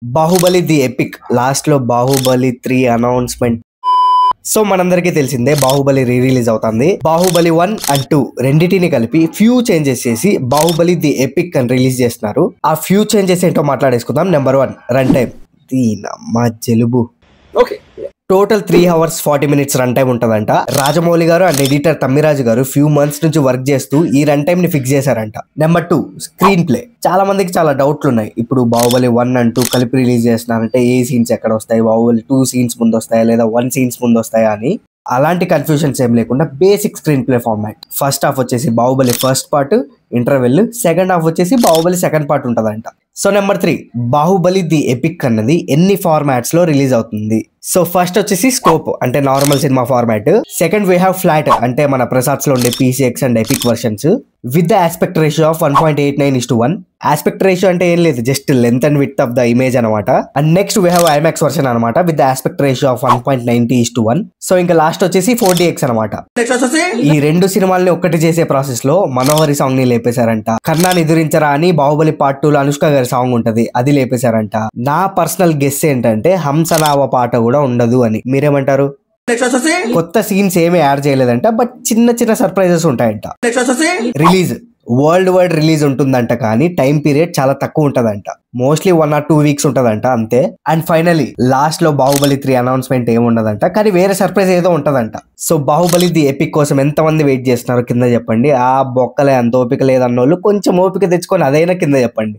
Baahubali the epic last లో Baahubali 3 announcement. So మనందరికీ తెలిసిందే బాహుబలి రిలీజ్ అవుతుంది. బాహుబలి 1 అండ్ 2 రెండింటిని కలిపి ఫ్యూ చేంజెస్ చేసి బాహుబలి ది ఎపిక్ అని రిలీజ్ చేస్తున్నారు. ఆ ఫ్యూ చేంజెస్ ఏంటో మాట్లాడేసుకుందాం. Number 1 run time. దీనమ్మా జలుబు. Okay total 3 hours 40 minutes run time ఉంటదంట. రాజమౌళి గారు అండ్ ఎడిటర్ తమ్మిరాజు గారు ఫ్యూ మంత్స్ నుంచి వర్క్ చేస్తూ ఈ రన్ టైం ని ఫిక్స్ చేశారంట. Number 2 screen play. చాలా మందికి చాలా డౌట్లు ఉన్నాయి. ఇప్పుడు బాహుబలి 1 అండ్ 2 కలిపి రిలీజ్ చేస్తున్నారంటే ఏ సీన్స్ ఎక్కడ వస్తాయి, బాహుబలి 2 సీన్స్ ముందు వస్తాయా లేదా 1 సీన్స్ ముందు వస్తాయా అని. అలాంటి కన్ఫ్యూజన్స్ ఏం లేకుండా basic screenplay format. First half వచ్చేసి Baahubali first part interval, second half వచ్చేసి బాహుబలి సెకండ్ పార్ట్ ఉంటదంట. So number 3 Baahubali the epic అన్నది ఎన్ని ఫార్మాట్స్ లో రిలీజ్ అవుతుంది. సో ఫస్ట్ వచ్చేసి స్కోప్ అంటే normal cinema format. Second we have flat అంటే మన ప్రసాద్స్ లో ఉండే PCX and epic versions with the aspect ratio of 1.89:1. Aspect ratio అంటే ఏం లేదు, just length and width of the image అనమాట. And next we have IMAX version అనమాట with the aspect ratio of 1.90:1. So ఇంకా లాస్ట్ వచ్చేసి 4DX అనమాట. ఈ రెండు సినిమాల్ని ఒక్కటి చేసే ప్రాసెస్ లో మనోహరి సాంగ్ ని లేపేశారంట. కర్ణాని ఎదిరించరా అని బాహుబలి పార్ట్ 2 లో అనుష్క గారి సాంగ్ ఉంటది, అది లేపేశారంట. నా పర్సనల్ గెస్ ఏంటంటే హంసనావ పాట కూడా ఉండదు అని. మీరేమంటారు? కొత్త సీన్స్ ఏమీ యాడ్ చేయలేదంట, బట్ చిన్న చిన్న సర్ప్రైజెస్ ఉంటాయంట. రిలీజ్ వరల్డ్ వైడ్ రిలీజ్ ఉంటుందంట, కానీ టైం పీరియడ్ చాలా తక్కువ ఉంటదంట. మోస్ట్లీ 1 or 2 weeks ఉంటదంట అంతే. అండ్ ఫైనలీ లాస్ట్ లో బాహుబలి 3 అనౌన్స్మెంట్ ఏమి ఉండదంట, కానీ వేరే సర్ప్రైజ్ ఏదో ఉంటదంట. సో బాహుబలి ది ఎపిక్ కోసం ఎంతమంది వెయిట్ చేస్తున్నారు కింద చెప్పండి. ఆ బొక్కలే అంత ఓపిక లేదన్నోళ్ళు కొంచెం ఓపిక తెచ్చుకొని అదైనా కింద చెప్పండి.